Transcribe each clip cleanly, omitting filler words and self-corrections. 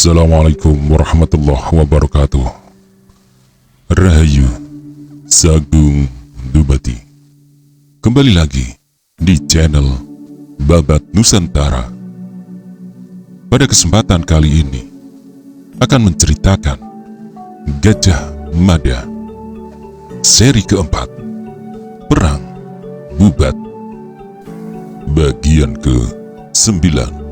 Assalamualaikum warahmatullahi wabarakatuh. Rahayu Sagung Dubati. Kembali lagi di channel Babat Nusantara. Pada kesempatan kali ini akan menceritakan Gajah Mada seri keempat, Perang Bubat, bagian ke-9.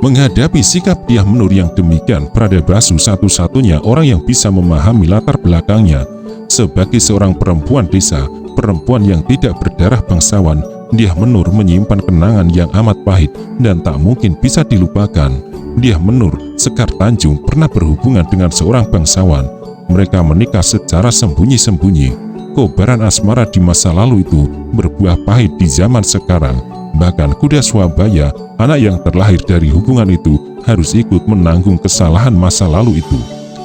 Menghadapi sikap Dyah Menur yang demikian, Pradabasu satu-satunya orang yang bisa memahami latar belakangnya. Sebagai seorang perempuan desa, perempuan yang tidak berdarah bangsawan, Dyah Menur menyimpan kenangan yang amat pahit dan tak mungkin bisa dilupakan. Dyah Menur, Sekar Tanjung, pernah berhubungan dengan seorang bangsawan. Mereka menikah secara sembunyi-sembunyi. Kobaran asmara di masa lalu itu berbuah pahit di zaman sekarang. Bahkan kuda Swabaya, anak yang terlahir dari hubungan itu, harus ikut menanggung kesalahan masa lalu itu.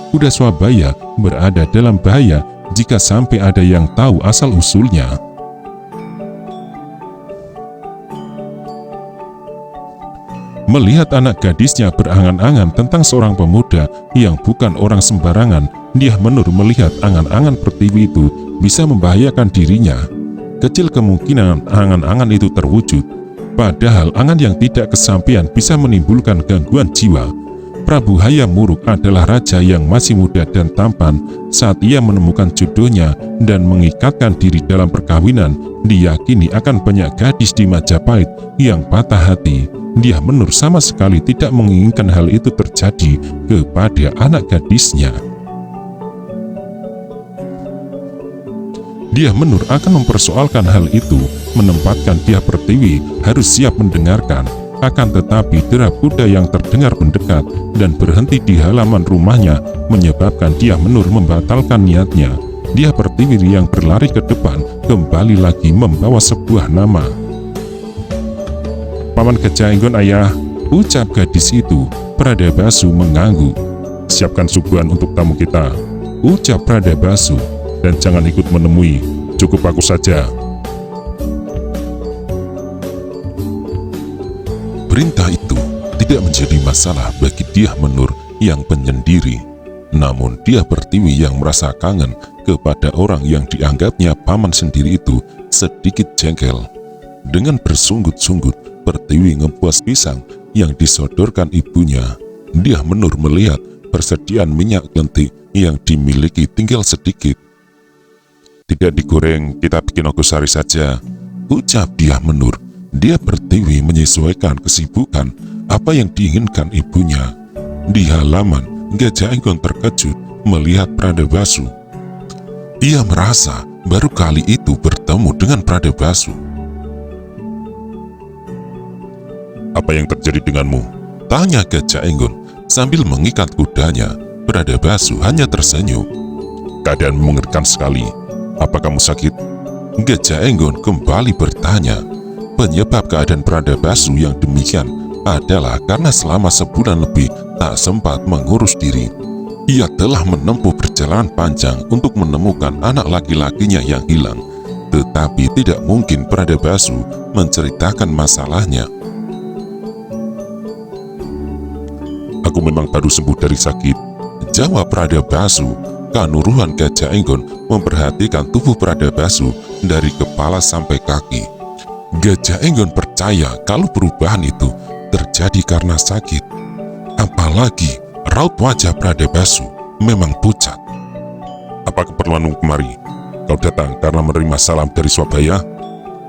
Kuda Swabaya berada dalam bahaya jika sampai ada yang tahu asal-usulnya. Melihat anak gadisnya berangan-angan tentang seorang pemuda yang bukan orang sembarangan, Dyah Menur melihat angan-angan Pertiwi itu bisa membahayakan dirinya. Kecil kemungkinan angan-angan itu terwujud, padahal angan yang tidak kesampaian bisa menimbulkan gangguan jiwa. Prabu Hayam Wuruk adalah raja yang masih muda dan tampan. Saat ia menemukan jodohnya dan mengikatkan diri dalam perkawinan, diyakini akan banyak gadis di Majapahit yang patah hati. Dyah Menur sama sekali tidak menginginkan hal itu terjadi kepada anak gadisnya. Dyah Menur akan mempersoalkan hal itu, menempatkan Dyah Pertiwi harus siap mendengarkan. Akan tetapi derap kuda yang terdengar mendekat dan berhenti di halaman rumahnya menyebabkan Dyah Menur membatalkan niatnya. Dyah Pertiwi yang berlari ke depan kembali lagi membawa sebuah nama. "Paman Gajah Enggon, ayah," ucap gadis itu. Pradabasu mengangguk. "Siapkan suguhan untuk tamu kita," ucap Pradabasu. "Dan jangan ikut menemui, cukup aku saja." Perintah itu tidak menjadi masalah bagi Dyah Menur yang penyendiri. Namun Dyah Pertiwi yang merasa kangen kepada orang yang dianggapnya paman sendiri itu sedikit jengkel. Dengan bersungut-sungut, Pertiwi ngepuas pisang yang disodorkan ibunya. Dyah Menur melihat persediaan minyak lentik yang dimiliki tinggal sedikit. "Tidak digoreng, kita bikin ogosari saja," ucap Dyah Menur. Dyah Pertiwi menyesuaikan kesibukan apa yang diinginkan ibunya. Di halaman, Gajah Enggon terkejut melihat Pradabasu. Ia merasa baru kali itu bertemu dengan Pradabasu. "Apa yang terjadi denganmu?" tanya Gajah Enggon sambil mengikat kudanya. Pradabasu hanya tersenyum. "Keadaan mengerikan sekali. Apa kamu sakit?" Gajah Enggon kembali bertanya. Penyebab keadaan Pradabasu yang demikian adalah karena selama sebulan lebih tak sempat mengurus diri. Ia telah menempuh perjalanan panjang untuk menemukan anak laki-lakinya yang hilang. Tetapi tidak mungkin Pradabasu menceritakan masalahnya. "Aku memang baru sembuh dari sakit," jawab Pradabasu. Kanuruhan Gajah Enggon memperhatikan tubuh Pradabasu dari kepala sampai kaki. Gajah Enggon percaya kalau perubahan itu terjadi karena sakit. Apalagi raut wajah Pradabasu memang pucat. "Apa keperluanmu kemari? Kau datang karena menerima salam dari Swabaya?"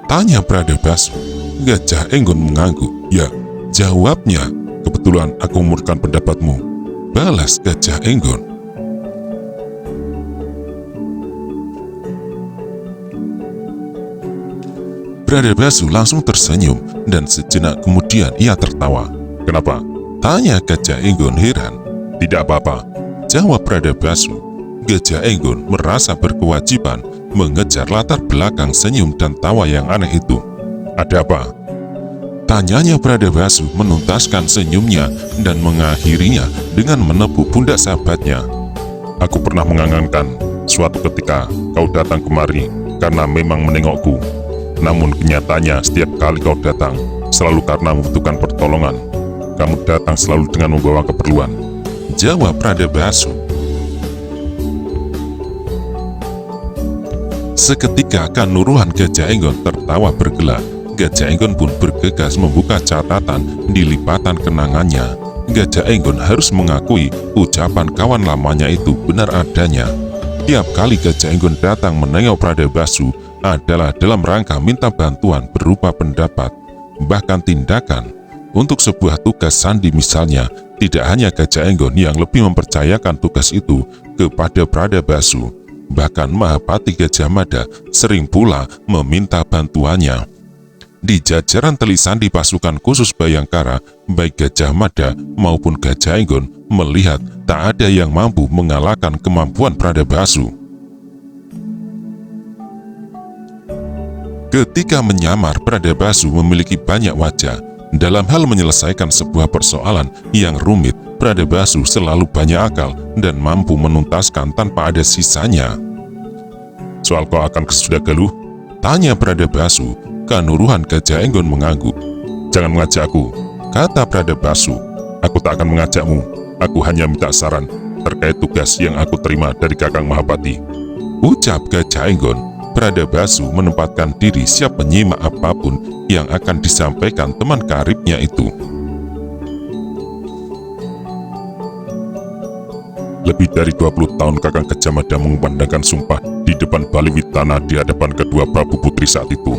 tanya Pradabasu. Gajah Enggon mengangguk. "Ya," jawabnya. "Kebetulan aku memurutkan pendapatmu," balas Gajah Enggon. Pradabasu langsung tersenyum dan sejenak kemudian ia tertawa. "Kenapa?" tanya Gajah Enggon heran. "Tidak apa-apa," jawab Pradabasu. Gajah Enggon merasa berkewajiban mengejar latar belakang senyum dan tawa yang aneh itu. "Ada apa?" tanyanya Pradabasu menuntaskan senyumnya dan mengakhirinya dengan menepuk pundak sahabatnya. "Aku pernah mengangankan Suatu ketika kau datang kemari karena memang menengokku. Namun kenyataannya setiap kali kau datang selalu karena membutuhkan pertolongan. Kamu datang selalu dengan membawa keperluan, jawab Pradabasu. Seketika Kanuruhan Gajah Enggon tertawa bergelak. Gajah Enggon pun bergegas membuka catatan di lipatan kenangannya. Gajah Enggon harus mengakui ucapan kawan lamanya itu benar adanya. Tiap kali Gajah Enggon datang menengok Pradabasu adalah dalam rangka minta bantuan berupa pendapat, bahkan tindakan. Untuk sebuah tugas sandi misalnya, tidak hanya Gajah Enggon yang lebih mempercayakan tugas itu kepada Pradabasu, bahkan Mahapati Gajah Mada sering pula meminta bantuannya. Di jajaran Teli Sandi pasukan khusus Bayangkara, baik Gajah Mada maupun Gajah Enggon melihat tak ada yang mampu mengalahkan kemampuan Pradabasu. Ketika menyamar, Pradabasu memiliki banyak wajah. Dalam hal menyelesaikan sebuah persoalan yang rumit, Pradabasu selalu banyak akal dan mampu menuntaskan tanpa ada sisanya. Soal kau akan ke Sudagaluh? Tanya Pradabasu. Kanuruhan Gajah Enggon mengangguk. Jangan mengajak aku, kata Pradabasu. Aku tak akan mengajakmu. Aku hanya minta saran terkait tugas yang aku terima dari Kakang Mahapati, ucap Gajah Enggon. Pradabasu menempatkan diri siap menyimak apapun yang akan disampaikan teman karibnya itu. Lebih dari 20 tahun Kakang Gajah Mada mengumandangkan sumpah di depan Bali Witana di hadapan kedua Prabu Putri saat itu.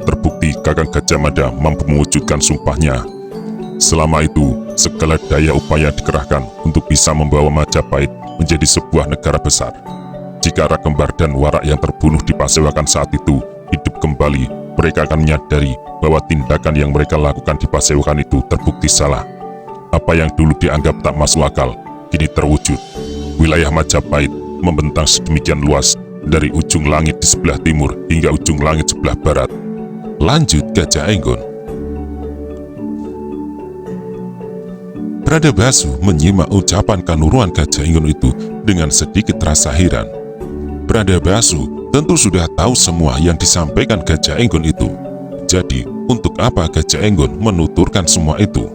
Terbukti Kakang Gajah Mada mampu mewujudkan sumpahnya. Selama itu, segala daya upaya dikerahkan untuk bisa membawa Majapahit menjadi sebuah negara besar. Jika Rakembar dan Warak yang terbunuh di Pasewakan saat itu hidup kembali, mereka akan menyadari bahwa tindakan yang mereka lakukan di Pasewakan itu terbukti salah. Apa yang dulu dianggap tak masuk akal, kini terwujud. Wilayah Majapahit membentang sedemikian luas, dari ujung langit di sebelah timur hingga ujung langit sebelah barat. Lanjut Gajah Enggon. Pradabasu menyimak ucapan Kanuruhan Gajah Enggon itu dengan sedikit rasa heran. Pradabasu tentu sudah tahu semua yang disampaikan Gajah Enggon itu. Jadi, untuk apa Gajah Enggon menuturkan semua itu?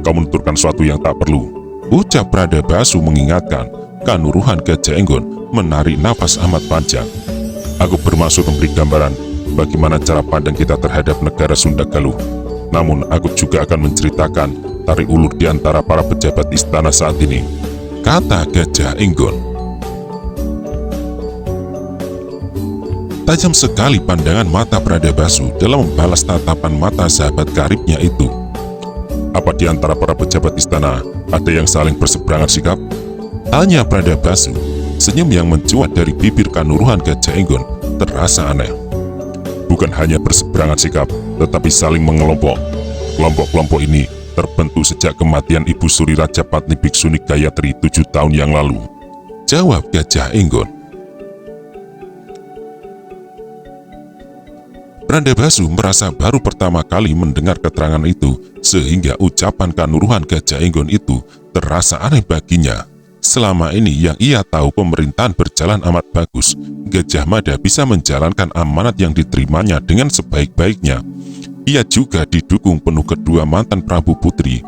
Kau menuturkan sesuatu yang tak perlu, ucap Pradabasu mengingatkan. Kanuruhan Gajah Enggon menarik nafas amat panjang. Aku bermaksud memberi gambaran bagaimana cara pandang kita terhadap negara Sundagaluh. Namun aku juga akan menceritakan tarik ulur di antara para pejabat istana saat ini, kata Gajah Enggon. Tajam sekali pandangan mata Pradabasu dalam membalas tatapan mata sahabat karibnya itu. Apa di antara para pejabat istana ada yang saling berseberangan sikap? Tanya Pradabasu. Senyum yang mencuat dari bibir Kanuruhan Gajah Enggon terasa aneh. Bukan hanya berseberangan sikap, tetapi saling mengelompok. Kelompok-kelompok ini terbentuk sejak kematian Ibu Suri Rajapatni Biksuni Gayatri 7 tahun yang lalu, jawab Gajah Enggon. Pradabasu merasa baru pertama kali mendengar keterangan itu, sehingga ucapan Kanuruhan Gajah Enggon itu terasa aneh baginya. Selama ini yang ia tahu pemerintahan berjalan amat bagus. Gajah Mada bisa menjalankan amanat yang diterimanya dengan sebaik-baiknya. Ia juga didukung penuh kedua mantan Prabu Putri.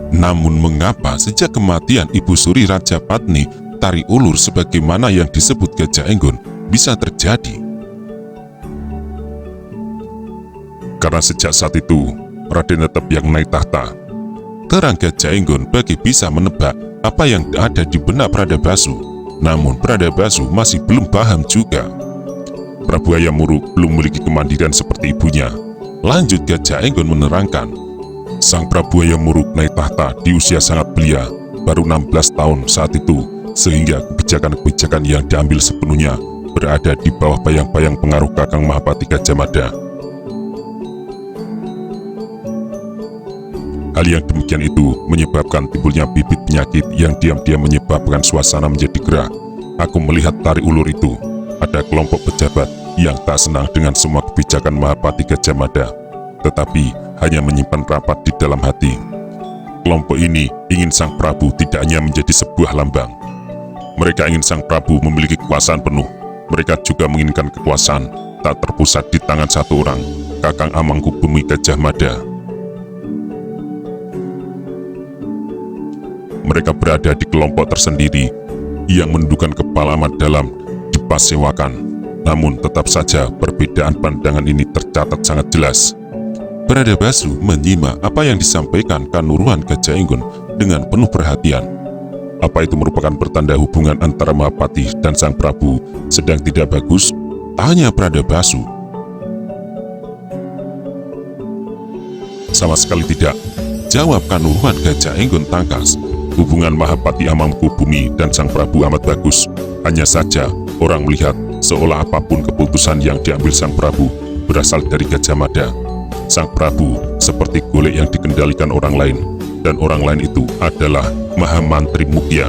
Namun mengapa sejak kematian Ibu Suri Rajapatni, tarik ulur sebagaimana yang disebut Gajah Enggon bisa terjadi? Karena sejak saat itu, Raden tetap yang naik tahta. Terang Gajah Enggon bagi bisa menebak apa yang ada di benak Pradabasu. Namun Pradabasu masih belum paham juga. Prabu Hayam Wuruk belum memiliki kemandirian seperti ibunya. Lanjut Gajah Enggon menerangkan. Sang Prabu Hayam Wuruk naik tahta di usia sangat belia, baru 16 tahun saat itu, sehingga kebijakan-kebijakan yang diambil sepenuhnya berada di bawah bayang-bayang pengaruh Kakang Mahapati Gajah Mada. Hal yang demikian itu menyebabkan timbulnya bibit penyakit yang diam-diam menyebabkan suasana menjadi gerah. Aku melihat tarik ulur itu. Ada kelompok pejabat yang tak senang dengan semua kebijakan Mahapati Gajah Mada, tetapi hanya menyimpan rapat di dalam hati. Kelompok ini ingin sang Prabu tidak hanya menjadi sebuah lambang. Mereka ingin Sang Prabu memiliki kekuasaan penuh. Mereka juga menginginkan kekuasaan tak terpusat di tangan satu orang, Kakang Amangkubumi Gajah Mada. Mereka berada di kelompok tersendiri yang menundukkan kepala amat dalam dipasewakan. Namun tetap saja perbedaan pandangan ini tercatat sangat jelas. Bradabasru menyimak apa yang disampaikan Kanuruhan Gajah Enggon dengan penuh perhatian. Apa itu merupakan pertanda hubungan antara Mahapati dan Sang Prabu sedang tidak bagus? Tanya Bradabasru. Sama sekali tidak, jawab Kanuruhan Gajah Enggon tangkas. Hubungan Mahapati Amangkubumi dan Sang Prabu amat bagus. Hanya saja orang melihat seolah apapun keputusan yang diambil Sang Prabu berasal dari Gajah Mada. Sang Prabu seperti golek yang dikendalikan orang lain, dan orang lain itu adalah Mahamantri Mukya.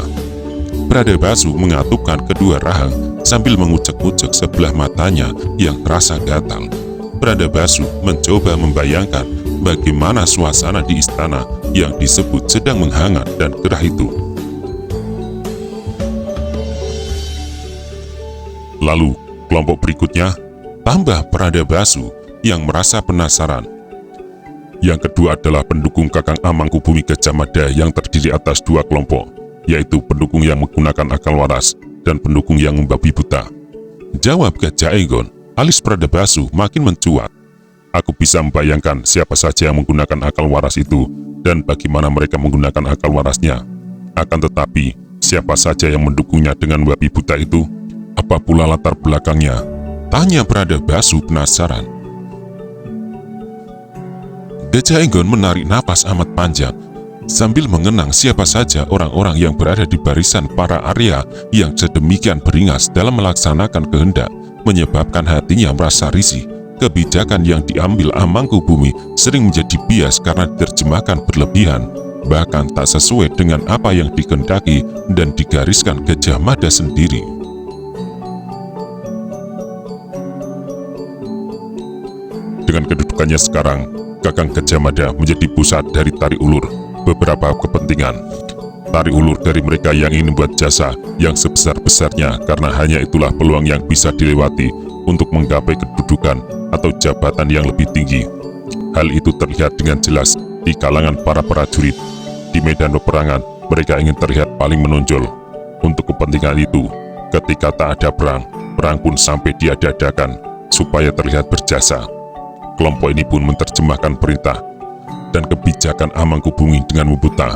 Bradabasru mengatupkan kedua rahang sambil mengucek-ucek sebelah matanya yang terasa gatal. Bradabasru mencoba membayangkan bagaimana suasana di istana yang disebut sedang menghangat dan gerah itu. Lalu, kelompok berikutnya, tambah Bradabasru yang merasa penasaran. Yang kedua adalah pendukung Kakang Amangkubumi Gajah Mada yang terdiri atas dua kelompok, yaitu pendukung yang menggunakan akal waras dan pendukung yang membabi buta. Jawab Gajah Enggon. Alis Bradabasru makin mencuat. Aku bisa membayangkan siapa saja yang menggunakan akal waras itu dan bagaimana mereka menggunakan akal warasnya. Akan tetapi, siapa saja yang mendukungnya dengan babi buta itu? Apa pula latar belakangnya? Tanya Bradabasru penasaran. Gajah Enggon menarik napas amat panjang sambil mengenang siapa saja orang-orang yang berada di barisan para Arya yang sedemikian beringas dalam melaksanakan kehendak, menyebabkan hatinya merasa risih. Kebijakan yang diambil Amangkubumi sering menjadi bias karena diterjemahkan berlebihan, bahkan tak sesuai dengan apa yang dikehendaki dan digariskan Gajah Mada sendiri. Dengan kedudukannya sekarang, Kakang Gajah Mada menjadi pusat dari tarik ulur beberapa kepentingan. Tarik ulur dari mereka yang ingin membuat jasa yang sebesar-besarnya karena hanya itulah peluang yang bisa dilewati untuk menggapai kedudukan atau jabatan yang lebih tinggi. Hal itu terlihat dengan jelas di kalangan para prajurit. Di medan peperangan, mereka ingin terlihat paling menonjol. Untuk kepentingan itu, ketika tak ada perang, perang pun sampai diadakan supaya terlihat berjasa. Kelompok ini pun menerjemahkan perintah dan kebijakan Amangkubumi dengan membuta.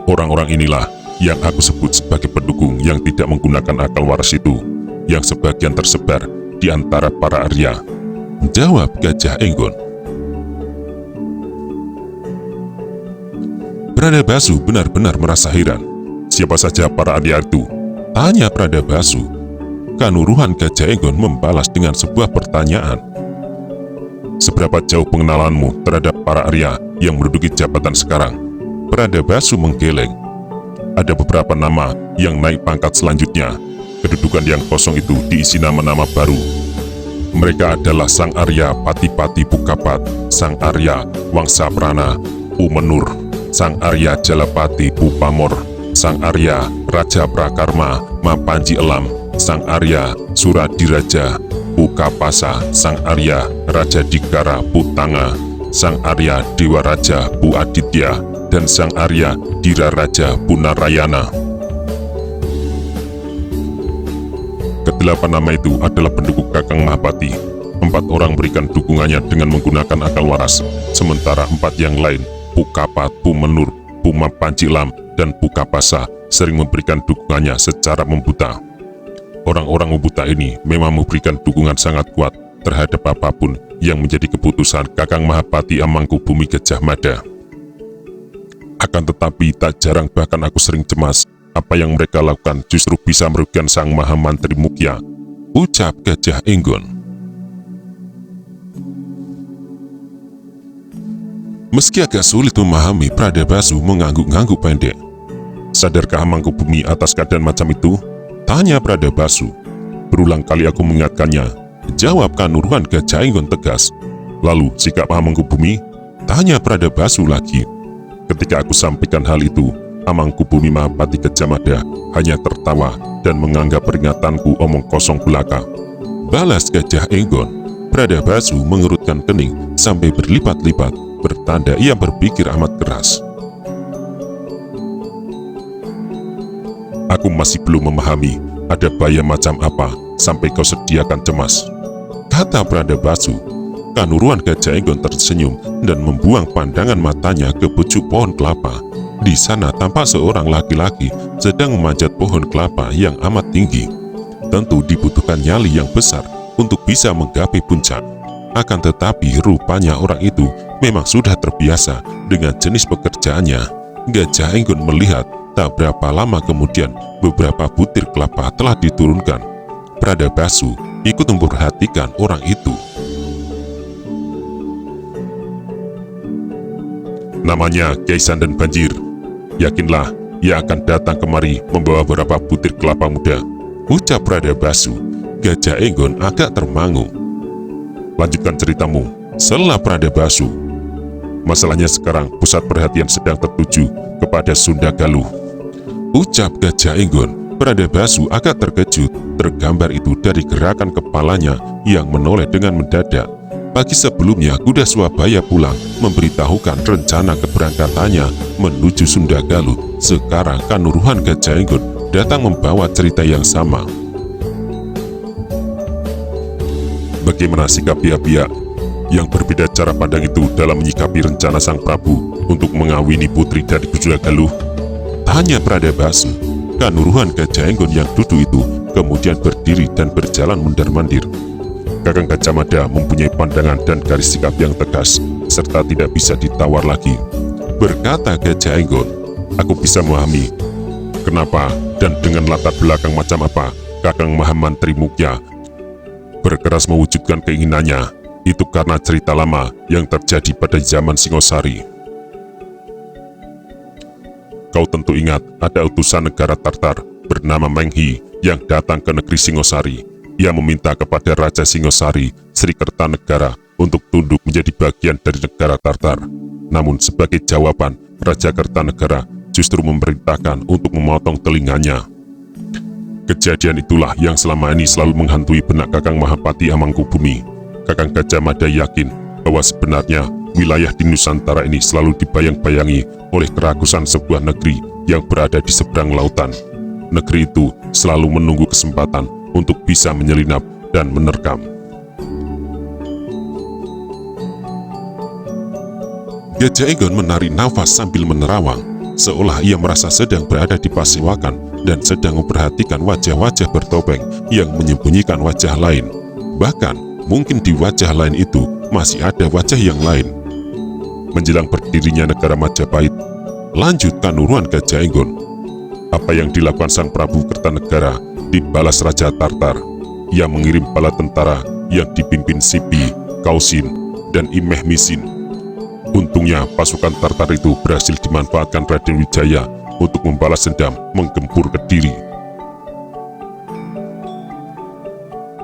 Orang-orang inilah yang aku sebut sebagai pendukung yang tidak menggunakan akal waras itu, yang sebagian tersebar di antara para Arya. Jawab Gajah Enggon. Bradabasru benar-benar merasa heran. Siapa saja para Arya itu? Tanya Bradabasru. Kanuruhan Gajah Enggon membalas dengan sebuah pertanyaan. Seberapa jauh pengenalanmu terhadap para Arya yang menduduki jabatan sekarang? Bradabasru menggeleng. Ada beberapa nama yang naik pangkat selanjutnya. Kedudukan yang kosong itu diisi nama-nama baru. Mereka adalah Sang Arya Pati-Pati Pukapat, Sang Arya Wangsa Prana Umenur, Sang Arya Jalapati Pupamor, Sang Arya Raja Prakarma Mapanji Elam, Sang Arya Suradiraja Pukapasa, Sang Arya Raja Dikara Putanga, Sang Arya Dewa Raja Pu Aditya, dan Sang Arya Dira Raja Punarayana. Kedelapan nama itu adalah pendukung Kakang Mahapati. 4 orang berikan dukungannya dengan menggunakan akal waras, sementara 4 yang lain, Pukapat, Pumenur, Pumapancilam, dan Pukapasa, sering memberikan dukungannya secara membuta. Orang-orang membuta ini memang memberikan dukungan sangat kuat terhadap apapun yang menjadi keputusan Kakang Mahapati Amangkubumi Gajah Mada. Akan tetapi tak jarang bahkan aku sering cemas, apa yang mereka lakukan justru bisa merugikan Sang Mahamantri Mukya, ucap Gajah Enggon. Meski agak sulit memahami, Bradabasru mengangguk-angguk pendek. Sadarkah Amangkubumi atas keadaan macam itu? Tanya Bradabasru. Berulang kali aku mengingatkannya, jawab Kanuruhan Gajah Enggon tegas. Lalu sikap Amangkubumi? Tanya Bradabasru lagi. Ketika aku sampaikan hal itu, Amangkubumi Mahapati Gajah Mada hanya tertawa dan menganggap peringatanku omong kosong belaka. Balas Gajah Enggon. Pradabasu mengerutkan kening sampai berlipat-lipat, bertanda ia berpikir amat keras. Aku masih belum memahami ada bahaya macam apa sampai kau sediakan cemas, kata Pradabasu. Kanuruhan Gajah Enggon tersenyum dan membuang pandangan matanya ke pucuk pohon kelapa. Di sana tampak seorang laki-laki sedang memanjat pohon kelapa yang amat tinggi. Tentu dibutuhkan nyali yang besar untuk bisa menggapai puncak. Akan tetapi rupanya orang itu memang sudah terbiasa dengan jenis pekerjaannya. Gajah Enggon melihat tak berapa lama kemudian beberapa butir kelapa telah diturunkan. Pradabasu ikut memperhatikan orang itu. Namanya Kyai Sandan Banjir. Yakinlah ia akan datang kemari membawa beberapa butir kelapa muda, ucap Pradabasu. Gajah Enggon agak termangu. Lanjutkan ceritamu, sela Pradabasu. Masalahnya sekarang pusat perhatian sedang tertuju kepada Sunda Galuh, ucap Gajah Enggon. Pradabasu agak terkejut. Tergambar itu dari gerakan kepalanya yang menoleh dengan mendadak. Pagi sebelumnya kuda Swabaya pulang memberitahukan rencana keberangkatannya menuju Sunda Galuh. Sekarang Kanuruhan Gajah Enggon datang membawa cerita yang sama. Bagaimana sikap pihak-pihak yang berbeda cara pandang itu dalam menyikapi rencana Sang Prabu untuk mengawini putri dari Sunda Galuh? Tanya Pradabasu. Kanuruhan Gajah Enggon yang duduk itu kemudian berdiri dan berjalan mundar-mandir. Kakang Gajah Mada mempunyai pandangan dan garis sikap yang tegas, serta tidak bisa ditawar lagi, berkata Gajah Enggon. Aku bisa memahami kenapa dan dengan latar belakang macam apa Kakang Mahamantri Mukya berkeras mewujudkan keinginannya. Itu karena cerita lama yang terjadi pada zaman Singosari. Kau tentu ingat ada utusan negara Tartar bernama Menghi yang datang ke negeri Singosari. Ia meminta kepada Raja Singosari, Sri Kertanegara, untuk tunduk menjadi bagian dari negara Tartar. Namun sebagai jawaban, Raja Kertanegara justru memerintahkan untuk memotong telinganya. Kejadian itulah yang selama ini selalu menghantui benak Kakang Mahapati Amangkubumi. Kakang Gajah Mada yakin bahwa sebenarnya wilayah di Nusantara ini selalu dibayang-bayangi oleh kerakusan sebuah negeri yang berada di seberang lautan. Negeri itu selalu menunggu kesempatan untuk bisa menyelinap dan menerkam. Gajah Enggon menarik nafas sambil menerawang, seolah ia merasa sedang berada di pasewakan dan sedang memperhatikan wajah-wajah bertopeng yang menyembunyikan wajah lain. Bahkan, mungkin di wajah lain itu masih ada wajah yang lain. Menjelang berdirinya negara Majapahit, lanjut Kanuruhan Gajah Enggon, apa yang dilakukan Sang Prabu Kertanegara dibalas Raja Tartar. Ia mengirim bala tentara yang dipimpin Sipi, Kausin, dan Imeh Misin. Untungnya pasukan Tartar itu berhasil dimanfaatkan Raden Wijaya untuk membalas dendam menggempur Kediri.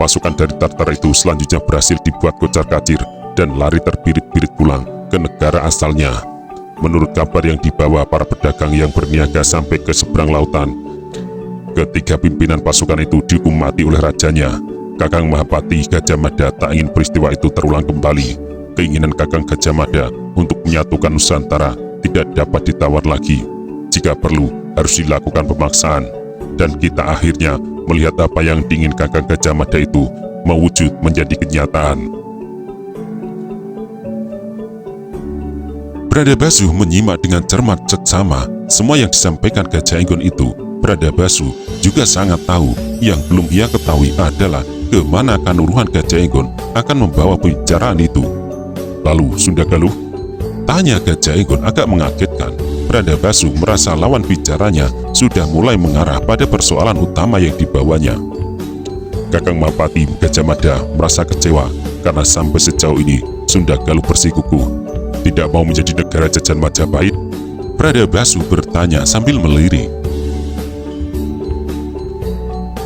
Pasukan dari Tartar itu selanjutnya berhasil dibuat kocar-kacir dan lari terbirit-birit pulang ke negara asalnya. Menurut kabar yang dibawa para pedagang yang berniaga sampai ke seberang lautan, ketiga pimpinan pasukan itu dihukum mati oleh rajanya. Kakang Mahapati Gajah Mada tak ingin peristiwa itu terulang kembali. Keinginan Kakang Gajah Mada untuk menyatukan Nusantara tidak dapat ditawar lagi. Jika perlu, harus dilakukan pemaksaan. Dan kita akhirnya melihat apa yang diingin Kakang Gajah Mada itu mewujud menjadi kenyataan. Pradabasu menyimak dengan cermat seksama semua yang disampaikan Gajah Enggon itu. Pradabasu juga sangat tahu. Yang belum ia ketahui adalah kemana Kanuruhan Gajah Enggon akan membawa pembicaraan itu. Lalu Sunda Galuh? Tanya Gajah Enggon agak mengagetkan. Pradabasu merasa lawan bicaranya sudah mulai mengarah pada persoalan utama yang dibawanya. Kakang Mahapati Gajah Mada merasa kecewa karena sampai sejauh ini Sunda Galuh bersikukuh tidak mau menjadi negara jajahan Majapahit. Pradabasu bertanya sambil melirik.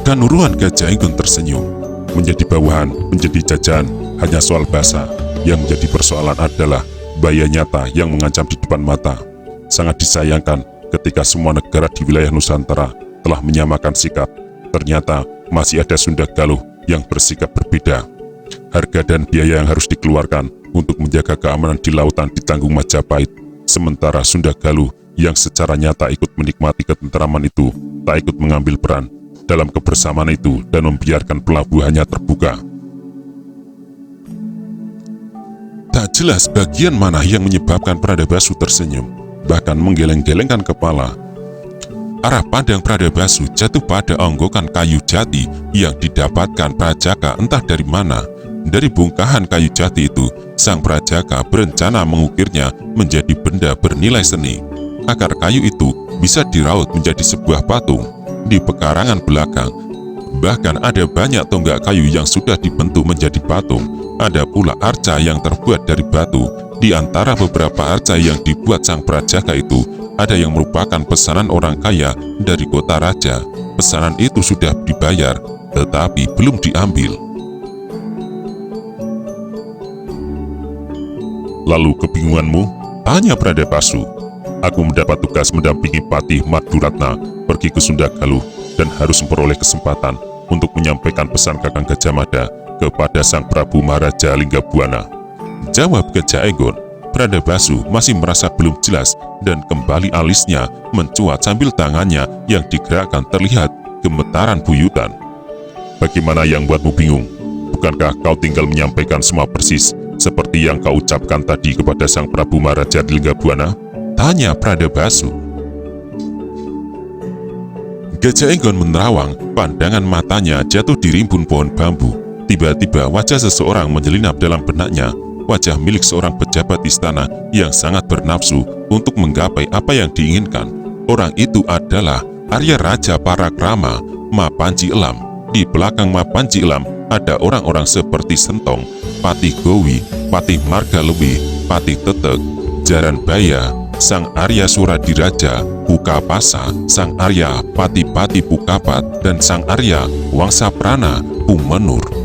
Kanuruhan Gajah Enggon tersenyum. Menjadi bawahan, menjadi jajahan hanya soal bahasa. Yang menjadi persoalan adalah bahaya nyata yang mengancam di depan mata. Sangat disayangkan ketika semua negara di wilayah Nusantara telah menyamakan sikap, ternyata masih ada Sunda Galuh yang bersikap berbeda. Harga dan biaya yang harus dikeluarkan untuk menjaga keamanan di lautan ditanggung Majapahit, sementara Sunda Galuh yang secara nyata ikut menikmati ketentraman itu tak ikut mengambil peran dalam kebersamaan itu dan membiarkan pelabuhannya terbuka. Tak jelas bagian mana yang menyebabkan Pradabasu tersenyum, bahkan menggeleng-gelengkan kepala. Arah pandang Pradabasu jatuh pada onggokan kayu jati yang didapatkan Prajaka entah dari mana. Dari bongkahan kayu jati itu, sang Prajaka berencana mengukirnya menjadi benda bernilai seni, agar kayu itu bisa diraut menjadi sebuah patung. Di pekarangan belakang, bahkan ada banyak tonggak kayu yang sudah dibentuk menjadi patung. Ada pula arca yang terbuat dari batu. Di antara beberapa arca yang dibuat sang Prajaka itu, ada yang merupakan pesanan orang kaya dari kota raja. Pesanan itu sudah dibayar, tetapi belum diambil. Lalu kebingunganmu? Tanya Pradabasu. Aku mendapat tugas mendampingi Patih Maduratna pergi ke Sunda Galuh dan harus memperoleh kesempatan untuk menyampaikan pesan Kakang Gajah Mada kepada Sang Prabu Maharaja Linggabuana. Jawab Gajah Enggon. Pradabasu masih merasa belum jelas dan kembali alisnya mencuat sambil tangannya yang digerakkan terlihat gemetaran buyutan. Bagaimana yang buatmu bingung? Bukankah kau tinggal menyampaikan semua persis seperti yang kau ucapkan tadi kepada Sang Prabu Maharaja Linggabuana? Tanya Pradabasu. Gajah Enggon menerawang, pandangan matanya jatuh di rimbun pohon bambu. Tiba-tiba wajah seseorang menyelinap dalam benaknya, wajah milik seorang pejabat istana yang sangat bernafsu untuk menggapai apa yang diinginkan. Orang itu adalah Arya Raja Parakrama, Ma Panji Elam. Di belakang Ma Panji Elam ada orang-orang seperti Sentong, Patih Gowi, Patih Margalewi, Patih Tetek, Jaran Baya, Sang Arya Suradiraja, Pukapasa, Sang Arya Pati-Pati Pukapat, dan Sang Arya Wangsa Prana Pumenur.